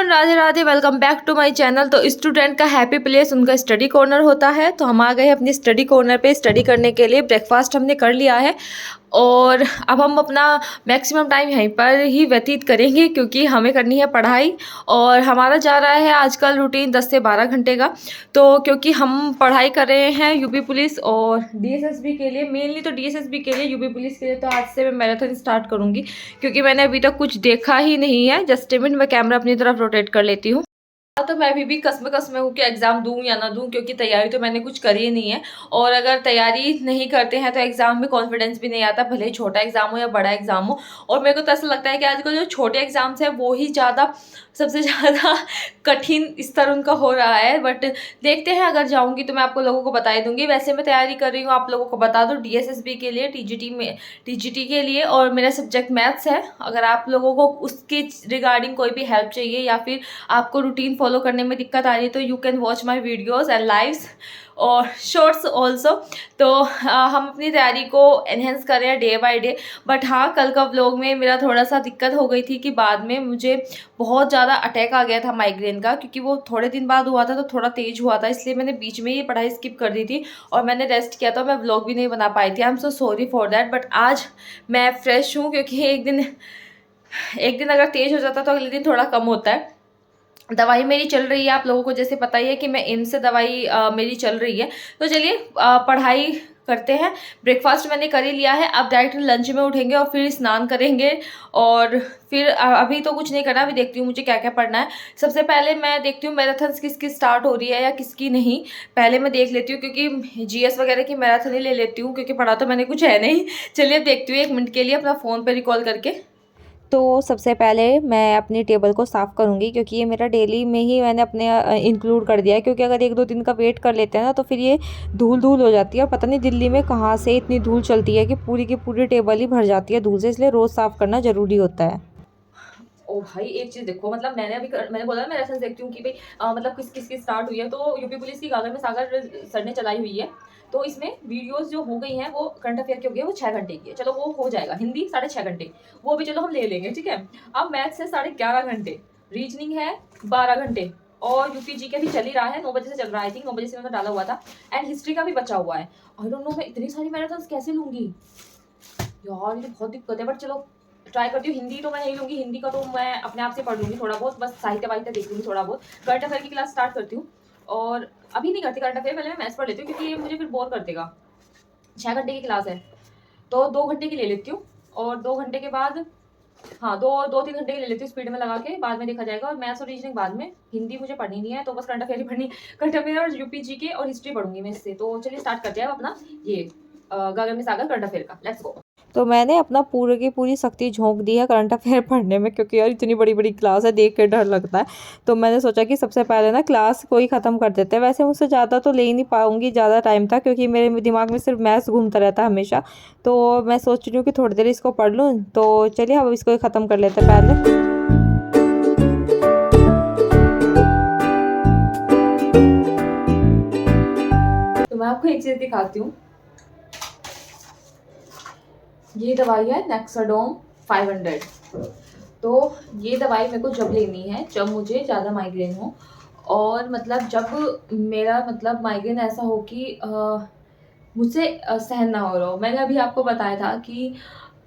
Everyone, Radhe Radhe. Welcome back to my channel. तो student का happy place उनका स्टडी कॉर्नर होता है। तो हम आ गए अपनी स्टडी कॉर्नर पे स्टडी करने के लिए। ब्रेकफास्ट हमने कर लिया है और अब हम अपना मैक्सिमम टाइम यहीं पर ही व्यतीत करेंगे क्योंकि हमें करनी है पढ़ाई। और हमारा जा रहा है आजकल रूटीन 10 से 12 घंटे का। तो क्योंकि हम पढ़ाई कर रहे हैं यूपी पुलिस और डीएसएसबी के लिए, मेनली तो डीएसएसबी के लिए, यूपी पुलिस के लिए। तो आज से मैं मैराथन स्टार्ट करूँगी क्योंकि मैंने अभी तक कुछ देखा ही नहीं है। जस्ट ए मिनट, मैं कैमरा अपनी तरफ रोटेट कर लेती हूँ। तो मैं अभी भी कसम हूँ कि एग्ज़ाम दूँ या ना दूँ, क्योंकि तैयारी तो मैंने कुछ करी नहीं है। और अगर तैयारी नहीं करते हैं तो एग्ज़ाम में कॉन्फिडेंस भी नहीं आता, भले ही छोटा एग्ज़ाम हो या बड़ा एग्ज़ाम हो। और मेरे को तो ऐसा लगता है कि आजकल जो छोटे एग्ज़ाम्स हैं वो ही सबसे ज़्यादा कठिन स्तर उनका हो रहा है। बट देखते हैं, अगर जाऊँगी तो मैं आपको लोगों को बता ही दूँगी। वैसे मैं तैयारी कर रही हूँ, आप लोगों को बता दूँ, डीएसएसबी के लिए, टीजीटी के लिए, और मेरा सब्जेक्ट मैथ्स है। अगर आप लोगों को उसके रिगार्डिंग कोई भी हेल्प चाहिए या फिर आपको रूटीन फॉलो करने में दिक्कत आ रही है तो you can watch my videos and lives और शॉर्ट्स ऑल्सो। तो हम अपनी तैयारी को एनहेंस कर रहे हैं डे बाय डे। बट हाँ, कल का व्लॉग में मेरा थोड़ा सा दिक्कत हो गई थी कि बाद में मुझे बहुत ज़्यादा अटैक आ गया था माइग्रेन का, क्योंकि वो थोड़े दिन बाद हुआ था तो थोड़ा तेज हुआ था, इसलिए मैंने बीच में ही पढ़ाई स्किप कर दी थी और मैंने रेस्ट किया था। मैं व्लॉग भी नहीं बना पाई थी। आई am so sorry for that. But आज मैं फ्रेश हूँ क्योंकि एक दिन अगर तेज हो जाता तो अगले दिन थोड़ा कम होता है। दवाई मेरी चल रही है, आप लोगों को जैसे पता ही है कि मैं इनसे दवाई मेरी चल रही है। तो चलिए पढ़ाई करते हैं। ब्रेकफास्ट मैंने कर ही लिया है, अब डायरेक्ट लंच में उठेंगे और फिर स्नान करेंगे और फिर अभी तो कुछ नहीं करना। अभी देखती हूँ मुझे क्या क्या पढ़ना है। सबसे पहले मैं देखती हूँ मैराथन किसकी स्टार्ट हो रही है या किसकी नहीं, पहले मैं देख लेती हूँ, क्योंकि जीएस वगैरह की मैराथन ही ले लेती हूँ क्योंकि पढ़ा तो मैंने कुछ है नहीं। चलिए देखती हूँ 1 मिनट के लिए अपना फ़ोन पर रिकॉल करके। तो सबसे पहले मैं अपनी टेबल को साफ़ करूँगी क्योंकि ये मेरा डेली में ही मैंने अपने इंक्लूड कर दिया है, क्योंकि अगर 1-2 दिन का वेट कर लेते हैं ना तो फिर ये धूल हो जाती है। और पता नहीं दिल्ली में कहाँ से इतनी धूल चलती है कि पूरी की पूरी टेबल ही भर जाती है धूल से, इसलिए रोज़ साफ़ करना ज़रूरी होता है। ओ भाई, एक चीज़ देखो, मतलब मैंने बोला ना मैं रेफरेंस देखती हूँ कि भाई मतलब किस की स्टार्ट हुई है। तो यूपी पुलिस की गागर में सागर सर ने चलाई हुई है। तो इसमें वीडियोस जो हो गई हैं वो करंट अफेयर की हो गई है, वो 6 घंटे की है। चलो वो हो जाएगा। हिंदी 6.5 घंटे, वो भी चलो हम ले लेंगे, ठीक है। अब मैथ्स है 11.5 घंटे, रीजनिंग है 12 घंटे, और यूपीजी के भी चल ही रहा है, 9 बजे से चल रहा है। आई थिंक 9 बजे से मैंने डाला हुआ था। एंड हिस्ट्री का भी बचा हुआ है। आई डोंट नो मैं इतनी सारी मैराथन कैसे लूँगी यार, ये तो बहुत दिक्कत है। बट चलो ट्राई करती हूँ। हिंदी तो मैं नहीं लूँगी, हिंदी का तो मैं अपने आप से पढ़ लूँगी थोड़ा बहुत, बस साहित्य वाहित्य देख लूँगी थोड़ा बहुत। करंट अफेयर की क्लास स्टार्ट करती हूँ, और अभी नहीं करती करंट अफेयर, पहले मैं मैथ्स पढ़ लेती हूँ क्योंकि ये मुझे फिर बोर कर देगा। 6 घंटे की क्लास है तो 2 घंटे की ले लेती हूँ, और 2 घंटे के बाद हाँ 2-3 घंटे की ले लेती हूँ स्पीड में लगा के, बाद में देखा जाएगा। और मैथ्स और रीजनिंग बाद में, हिंदी मुझे पढ़नी नहीं है तो बस करंट अफेयर ही पढ़नी। करंट अफेयर और यूपीजी के और हिस्ट्री पढ़ूंगी मैं इससे। तो चलिए स्टार्ट करते हैं अपना ये गगन में सागर करंट अफेयर का। Let's go. तो मैंने अपना पूरे की पूरी शक्ति झोंक दी है करंट अफेयर पढ़ने में, क्योंकि यार इतनी बड़ी बड़ी क्लास है, देख के डर लगता है। तो मैंने सोचा कि सबसे पहले ना क्लास को ही ख़त्म कर देते हैं। वैसे मुझसे ज़्यादा तो ले ही नहीं पाऊंगी ज़्यादा टाइम था, क्योंकि मेरे दिमाग में सिर्फ मैथ्स घूमता रहता है हमेशा। तो मैं सोच रही हूँ कि थोड़ी देर इसको पढ़ लूँ। तो चलिए अब इसको ही ख़त्म कर लेते हैं पहले। तो मैं आपको एक चीज़ दिखाती हूँ। ये दवाई है नेक्साडोम 500। तो ये दवाई मेरे को जब लेनी है जब मुझे ज़्यादा माइग्रेन हो, और मतलब जब मेरा मतलब माइग्रेन ऐसा हो कि मुझसे सहन ना हो रहा हो। मैंने अभी आपको बताया था कि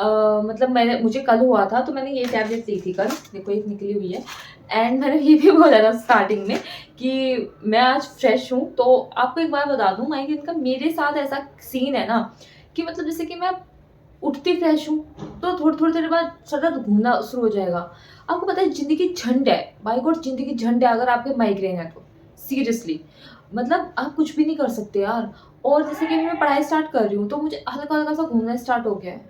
मतलब मुझे कल हुआ था तो मैंने ये टैबलेट ली थी कल, देखो एक निकली हुई है। एंड मैंने ये भी बोला था स्टार्टिंग में कि मैं आज फ्रेश हूँ। तो आपको एक बार बता दूँ, माइग्रेन का मेरे साथ ऐसा सीन है ना कि मतलब जैसे कि मैं उठती फ्रेश हूँ तो थोड़ी देर बाद सर दर्द घूमना शुरू हो जाएगा। आपको पता है ज़िंदगी झंड है, बाय गॉड ज़िंदगी झंड है अगर आपके माइग्रेन है तो। सीरियसली मतलब आप कुछ भी नहीं कर सकते यार। और जैसे कि मैं पढ़ाई स्टार्ट कर रही हूँ तो मुझे हल्का हल्का सा घूमना स्टार्ट हो गया है,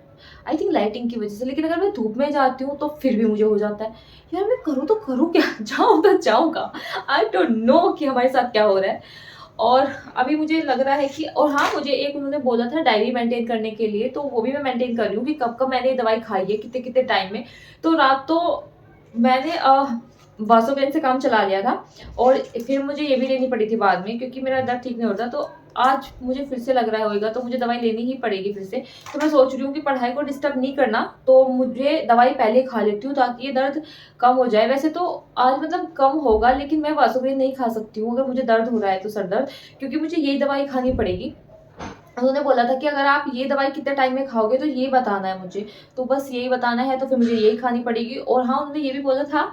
आई थिंक लाइटिंग की वजह से। लेकिन अगर मैं धूप में जाती हूँ तो फिर भी मुझे हो जाता है। यार मैं करूँ तो करूँ क्या, जाऊँ तो जाऊँ का, आई डोंट नो कि हमारे साथ क्या हो रहा है। और अभी मुझे लग रहा है कि, और हाँ मुझे एक उन्होंने बोला था डायरी मेंटेन करने के लिए, तो वो भी मैं मेंटेन कर रही हूँ कि कब कब मैंने ये दवाई खाई है, कितने कितने टाइम में। तो रात तो मैंने वासोपेन से काम चला लिया था और फिर मुझे ये भी लेनी पड़ी थी बाद में, क्योंकि मेरा दर्द ठीक नहीं होता। तो आज मुझे फिर से लग रहा होगा तो मुझे दवाई लेनी ही पड़ेगी फिर से। तो मैं सोच रही हूँ कि पढ़ाई को डिस्टर्ब नहीं करना, तो मुझे दवाई पहले खा लेती हूँ ताकि ये दर्द कम हो जाए। वैसे तो आज मतलब कम होगा, लेकिन मैं वासोपेन नहीं खा सकती हूँ अगर मुझे दर्द हो रहा है तो, सर दर्द, क्योंकि मुझे यही दवाई खानी पड़ेगी। उन्होंने बोला था कि अगर आप ये दवाई कितने टाइम में खाओगे तो ये बताना है मुझे, तो बस यही बताना है, तो फिर मुझे यही खानी पड़ेगी। और हाँ, उन्होंने ये भी बोला था,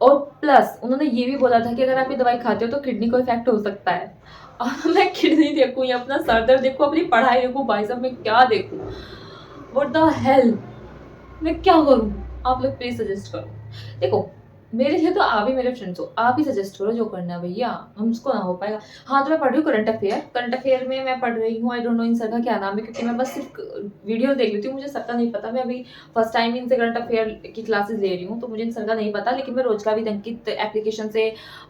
और प्लस उन्होंने ये भी बोला था कि अगर आप ये दवाई खाते हो तो किडनी को इफेक्ट हो सकता है। और मैं किडनी देखूँ या अपना सर दर्द देखूँ, अपनी पढ़ाई देखूँ, भाई साहब मैं क्या देखूँ, व्हाट द हेल, मैं क्या करूँ? आप लोग प्लीज सजेस्ट करो। देखो, मेरे लिए तो आप ही मेरे फ्रेंड्स हो, आप ही सजेस्ट करो जो करना है भैया, हमको ना हो पाएगा। हाँ, तो मैं पढ़ रही हूँ करंट अफेयर। करंट अफेयर में मैं पढ़ रही हूँ, I don't know in sir का क्या नाम है, क्योंकि मैं बस सिर्फ वीडियो देख लेती हूँ, मुझे सर का नहीं पता। मैं अभी फर्स्ट टाइम इनसे करंट अफेयर की क्लासेस ले रही हूँ, तो मुझे इन सर का नहीं पता, लेकिन मैं रोज का भी अंकित एप्लीकेशन से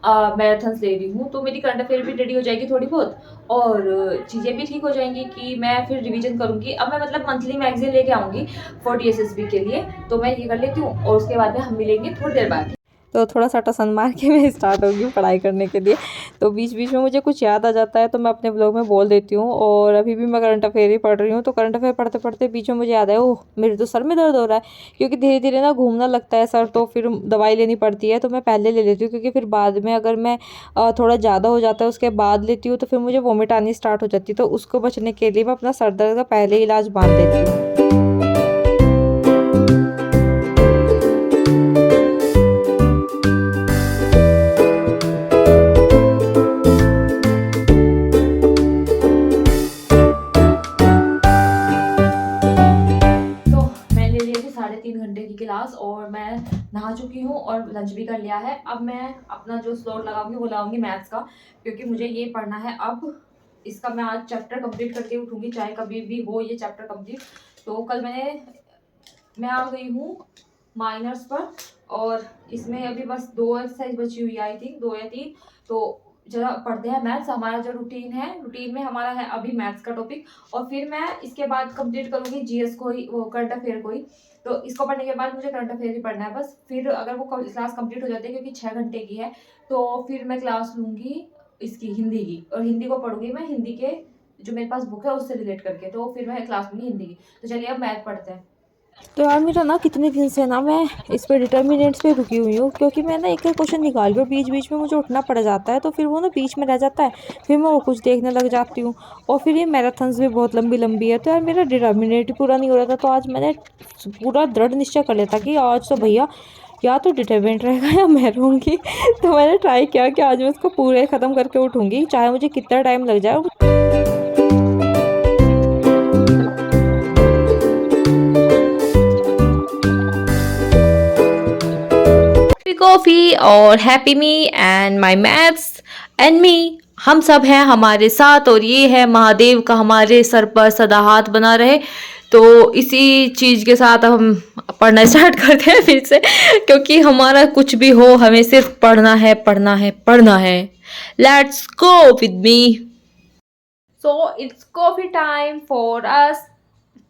मैराथन्स ले रही हूँ, तो मेरी करंट अफेयर भी रेडी हो जाएगी थोड़ी बहुत, और चीज़ें भी ठीक हो जाएंगी कि मैं फिर रिवीजन करूँगी। अब मैं मतलब मंथली मैगजीन लेके आऊँगी फॉर DSSB के लिए, तो मैं ये कर लेती हूँ और उसके बाद में हम मिलेंगे थोड़ी देर बाद। तो थोड़ा सा टसन मार के मैं स्टार्ट होगी पढ़ाई करने के लिए। तो बीच बीच में मुझे कुछ याद आ जाता है तो मैं अपने ब्लॉग में बोल देती हूँ। और अभी भी मैं करंट अफेयर ही पढ़ रही हूँ, तो करंट अफेयर पढ़ते पढ़ते बीच में मुझे याद है, ओह मेरे तो सर में दर्द हो रहा है, क्योंकि धीरे धीरे ना घूमना लगता है सर, तो फिर दवाई लेनी पड़ती है। तो मैं पहले ले लेती हूँ, क्योंकि फिर बाद में अगर मैं थोड़ा ज़्यादा हो जाता है उसके बाद लेती हूँ तो फिर मुझे वॉमिट आनी स्टार्ट हो जाती है। तो उसको बचने के लिए मैं अपना सर दर्द का पहले ही इलाज बांध देती हूँ। घंटे की क्लास और मैं नहा चुकी हूँ और लंच भी कर लिया है। अब मैं अपना जो स्लॉट लगाऊंगी वो लगाऊंगी मैथ्स का, क्योंकि मुझे ये पढ़ना है अब। इसका मैं आज चैप्टर कंप्लीट करके उठूंगी, चाहे कभी भी हो ये चैप्टर कंप्लीट। तो कल मैं आ गई हूँ माइनर्स पर, और इसमें अभी बस 2 एक्सरसाइज बची हुई है, आई थिंक 2 या 3। तो जरा पढ़ते हैं मैथ्स। हमारा जो रूटीन है, रूटीन में हमारा है अभी मैथ्स का टॉपिक, और फिर मैं इसके बाद कंप्लीट करूंगी जीएस को ही, वो करंट अफेयर को ही। तो इसको पढ़ने के बाद मुझे करंट अफेयर ही पढ़ना है बस। फिर अगर वो क्लास कंप्लीट हो जाती है, क्योंकि 6 घंटे की है, तो फिर मैं क्लास लूंगी इसकी हिंदी की, और हिंदी को पढ़ूंगी मैं हिंदी के जो मेरे पास बुक है उससे रिलेट करके। तो फिर मैं क्लास लूंगी हिंदी की। तो चलिए अब मैथ पढ़ते हैं। तो यार मेरा ना कितने दिन से ना मैं इस पे डिटर्मिनेंट्स पे रुकी हुई हूँ, क्योंकि मैं ना एक क्वेश्चन निकाल रही हूँ, बीच बीच में मुझे उठना पड़ जाता है, तो फिर वो ना बीच में रह जाता है, फिर मैं वो कुछ देखने लग जाती हूँ। और फिर ये मैराथन्स भी बहुत लंबी लंबी है, तो यार मेरा डिटर्मिनेट ही पूरा नहीं हो रहा था। तो आज मैंने पूरा दृढ़ निश्चय कर लिया था कि आज तो भैया या तो डिटर्मिनेंट रहेगा या मैं रहूँगी। तो मैंने ट्राई किया कि आज मैं इसको पूरे ख़त्म करके उठूँगी, चाहे मुझे कितना टाइम लग जाए। कॉफी और happy me and my maths and me, हम सब हैं हमारे साथ, और ये है महादेव का हमारे सर पर सदा हाथ बना रहे। तो इसी चीज़ के साथ अब हम पढ़ना स्टार्ट करते हैं फिर से, क्योंकि हमारा कुछ भी हो हमें सिर्फ पढ़ना है, पढ़ना है, पढ़ना है। Let's go with me. So it's coffee time for us,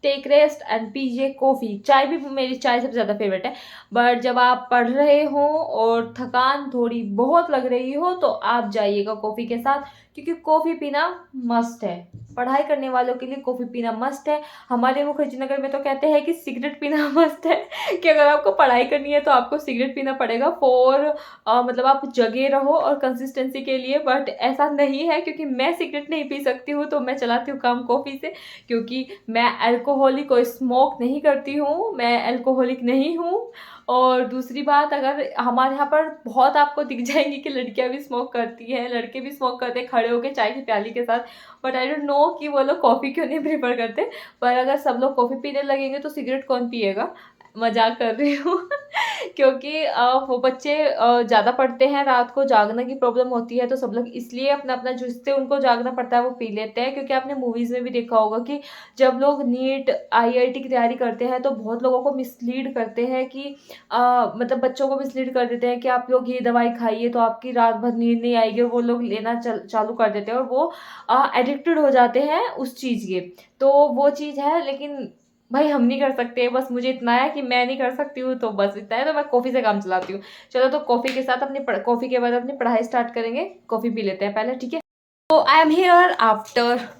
take rest and पीजिए कॉफ़ी। चाय भी मेरी, चाय सबसे ज़्यादा फेवरेट है। बट जब आप पढ़ रहे हो और थकान थोड़ी बहुत लग रही हो तो आप जाइएगा कॉफ़ी के साथ, क्योंकि कॉफ़ी पीना मस्ट है। पढ़ाई करने वालों के लिए कॉफ़ी पीना मस्ट है। हमारे मुखर्जी नगर में तो कहते हैं कि सिगरेट पीना मस्ट है, कि अगर आपको पढ़ाई करनी है तो आपको सिगरेट पीना पड़ेगा फॉर मतलब आप जगे रहो और कंसिस्टेंसी के लिए। बट ऐसा नहीं है, क्योंकि मैं सिगरेट नहीं पी सकती हूँ, तो मैं चलाती हूँ काम कॉफ़ी से, क्योंकि मैं अल्कोहलिक को स्मोक नहीं करती हूँ, मैं अल्कोहलिक नहीं हूँ। और दूसरी बात, अगर हमारे यहाँ पर बहुत आपको दिख जाएंगी कि लड़कियाँ भी स्मोक करती हैं, लड़के भी स्मोक करते हैं खड़े होकर चाय की प्याली के साथ। बट आई डोंट नो कि वो लोग कॉफ़ी क्यों नहीं प्रेफर करते। पर अगर सब लोग कॉफ़ी पीने लगेंगे तो सिगरेट कौन पिएगा? मजाक कर रही हूँ। क्योंकि वो बच्चे ज़्यादा पढ़ते हैं, रात को जागने की प्रॉब्लम होती है, तो सब लोग इसलिए अपना अपना जिससे उनको जागना पड़ता है वो पी लेते हैं। क्योंकि आपने मूवीज़ में भी देखा होगा कि जब लोग नीट आईआईटी की तैयारी करते हैं तो बहुत लोगों को मिसलीड करते हैं कि मतलब बच्चों को मिसलीड कर देते हैं कि आप लोग ये दवाई खाइए तो आपकी रात भर नींद नहीं आएगी, और वो लोग लेना चालू कर देते हैं, और वो एडिक्टेड हो जाते हैं उस चीज़ के। तो वो चीज़ है, लेकिन भाई हम नहीं कर सकते, बस मुझे इतना है कि मैं नहीं कर सकती हूँ, तो बस इतना है, तो मैं कॉफ़ी से काम चलाती हूँ। चलो तो कॉफ़ी के साथ कॉफ़ी के बाद अपनी पढ़ाई स्टार्ट करेंगे। कॉफ़ी पी लेते हैं पहले, ठीक है। तो I am here after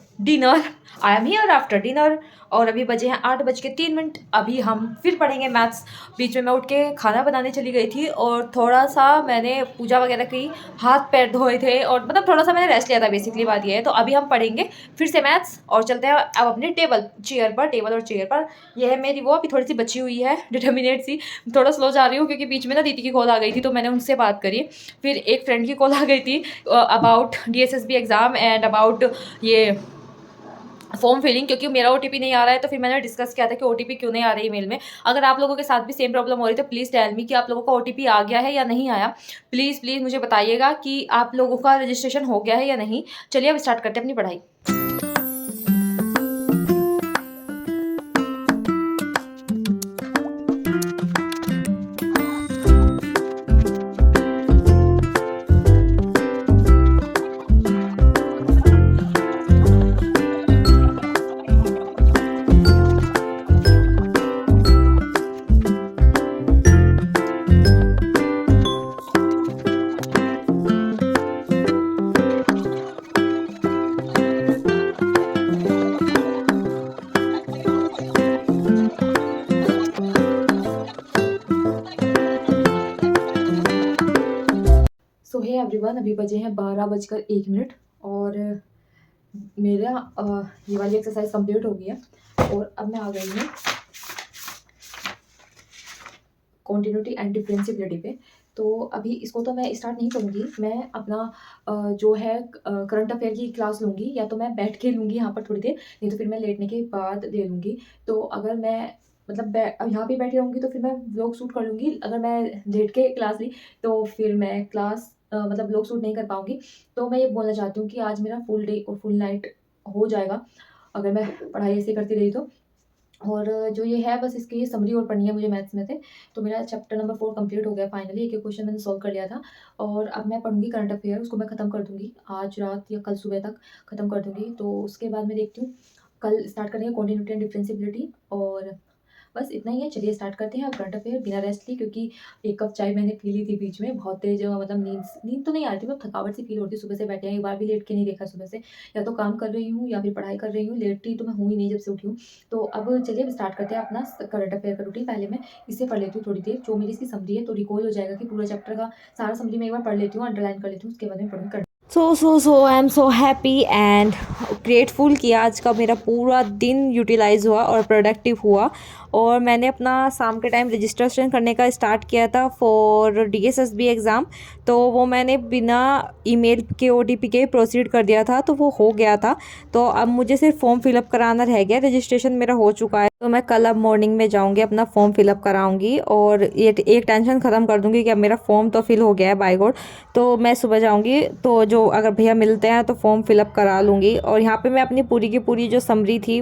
dinner और अभी बजे हैं 8:03। अभी हम फिर पढ़ेंगे मैथ्स। बीच में मैं उठ के खाना बनाने चली गई थी और थोड़ा सा मैंने पूजा वगैरह की, हाथ पैर धोए थे और मतलब थोड़ा सा मैंने रेस्ट लिया था, बेसिकली बात ये है। तो अभी हम पढ़ेंगे फिर से मैथ्स और चलते हैं अब अपने टेबल और चेयर पर। यह है मेरी वो अभी थोड़ी सी बची हुई है डिटर्मिनेट सी। थोड़ा स्लो जा रही हूँ क्योंकि बीच में ना दीदी की कॉल आ गई थी, तो मैंने उनसे बात करी। फिर एक फ्रेंड की कॉल आ गई थी about DSSB exam and about ये फॉर्म फिलिंग, क्योंकि मेरा OTP नहीं आ रहा है। तो फिर मैंने डिस्कस किया था कि OTP क्यों नहीं आ रही ईमेल में। अगर आप लोगों के साथ भी सेम प्रॉब्लम हो रही है तो प्लीज़ टेल मी कि आप लोगों का OTP आ गया है या नहीं आया। प्लीज़ प्लीज़ मुझे बताइएगा कि आप लोगों का रजिस्ट्रेशन हो गया है या नहीं। चलिए अब स्टार्ट करते हैं अपनी पढ़ाई। सो हे एवरीवन, अभी बजे हैं 12:01 और मेरा ये वाली एक्सरसाइज कंप्लीट हो गई है और अब मैं आ गई हूँ कॉन्टिन्यूटी एंड डिफरेंशिएबिलिटी पे। तो अभी इसको तो मैं स्टार्ट नहीं करूँगी, मैं अपना जो है करंट अफेयर की क्लास लूँगी, या तो मैं बैठ के लूँगी यहाँ पर थोड़ी देर, नहीं तो फिर मैं लेटने के बाद ले लूँगी। तो अगर मैं मतलब अब यहाँ पे बैठी रहूँगी तो फिर मैं व्लॉग शूट कर लूँगी। अगर मैं लेट के क्लास ली तो फिर मैं क्लास मतलब व्लॉग शूट नहीं कर पाऊँगी। तो मैं ये बोलना चाहती हूँ कि आज मेरा फुल डे और फुल नाइट हो जाएगा अगर मैं पढ़ाई ऐसे करती रही तो। और जो ये है बस इसकी समरी और पढ़नी है मुझे मैथ्स में से। तो मेरा चैप्टर नंबर 4 कंप्लीट हो गया फाइनली। एक-एक क्वेश्चन मैंने सॉल्व कर लिया था और अब मैं पढ़ूँगी करंट अफेयर, उसको मैं ख़त्म कर दूँगी। आज रात या कल सुबह तक ख़त्म कर दूँगी। तो उसके बाद मैं देखती हूँ, कल स्टार्ट करेंगे कॉन्टिन्यूटी एंड डिफरेंशिएबिलिटी और बस इतना ही है। चलिए स्टार्ट करते हैं। अब करंट अफेयर बिना रेस्ट ली, क्योंकि 1 कप चाय मैंने पी ली थी बीच में, बहुत तेज़ मतलब नींद तो नहीं आ रही थी, मतलब थकावट सी फ़ील हो रही थी। सुबह से बैठे हैं, एक बार भी लेट के नहीं देखा सुबह से, या तो काम कर रही हूँ या फिर पढ़ाई कर रही हूँ। लेटी तो मैं हूँ ही नहीं जब से उठी हूँ। तो अब चलिए अब स्टार्ट करते हैं अपना करंट अफेयर का रूटीन। पहले मैं इसे पढ़ लेती हूँ थोड़ी देर, जो मेरी इसकी समरी है, तो रिकॉल हो जाएगा कि पूरा चैप्टर का सारा समरी मैं एक बार पढ़ लेती हूँ, अंडरलाइन कर लेती हूँ, उसके बाद में पढ़ूँगी। So I am so happy and grateful कि आज का मेरा पूरा दिन यूटिलाइज़ हुआ और प्रोडक्टिव हुआ। और मैंने अपना शाम के टाइम रजिस्ट्रेशन करने का स्टार्ट किया था फॉर DSSB एग्ज़ाम। तो वो मैंने बिना ईमेल के OTP के प्रोसीड कर दिया था, तो वो हो गया था। तो अब मुझे सिर्फ फॉर्म फिलअप कराना रह गया, रजिस्ट्रेशन मेरा हो चुका है। तो मैं कल अब मॉर्निंग में जाऊंगी, अपना फॉर्म फिलअप कराऊंगी और ये एक टेंशन ख़त्म कर दूंगी कि अब मेरा फॉर्म तो फिल हो गया है बाय गॉड। तो मैं सुबह जाऊंगी, तो जो अगर भैया मिलते हैं तो फॉर्म फिलअप करा लूँगी। और यहाँ पे मैं अपनी पूरी की पूरी जो समरी थी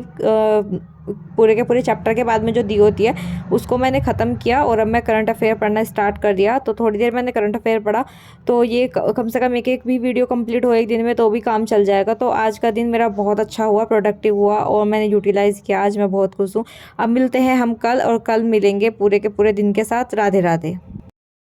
पूरे के पूरे चैप्टर के बाद में जो दी होती है उसको मैंने ख़त्म किया और अब मैं करंट अफेयर पढ़ना स्टार्ट कर दिया। तो थोड़ी देर मैंने करंट अफेयर पढ़ा, तो ये कम से कम एक भी वीडियो कंप्लीट हो एक दिन में तो भी काम चल जाएगा। तो आज का दिन मेरा बहुत अच्छा हुआ, प्रोडक्टिव हुआ और मैंने यूटिलाइज़ किया। आज मैं बहुत खुश हूँ। अब मिलते हैं हम कल, और कल मिलेंगे पूरे के पूरे दिन के साथ। राधे राधे।